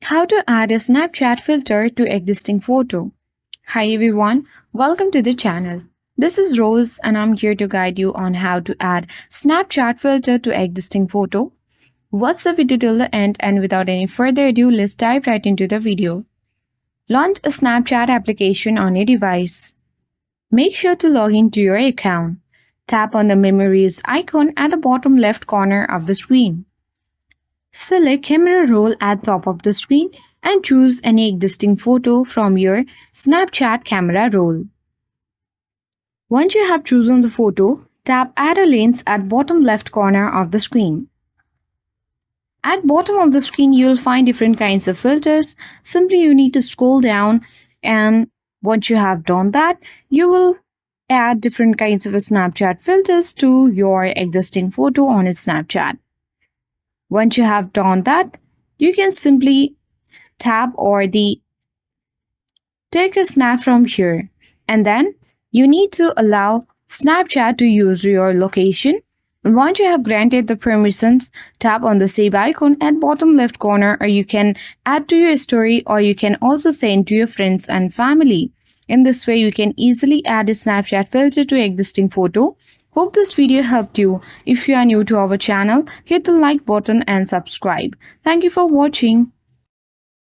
How to add a Snapchat filter to existing photo. Hi everyone, welcome to the channel. This is Rose and I'm here to guide you on how to add Snapchat filter to existing photo. Watch the video till the end and without any further ado, let's dive right into the video. Launch a Snapchat application on a device. Make sure to log into your account. Tap on the memories icon at the bottom left corner of the screen. Select camera roll at top of the screen and choose any existing photo from your Snapchat camera roll. Once you have chosen the photo, tap Add a Lens at bottom left corner of the screen. At bottom of the screen, you will find different kinds of filters. Simply you need to scroll down, and once you have done that, you will add different kinds of Snapchat filters to your existing photo on a Snapchat. Once you have done that, you can simply tap or take a snap from here, and then you need to allow Snapchat to use your location. And once you have granted the permissions, tap on the save icon at bottom left corner, or you can add to your story, or you can also send to your friends and family. In this way, you can easily add a Snapchat filter to existing photo. Hope this video helped you. If you are new to our channel, hit the like button and subscribe. Thank you for watching.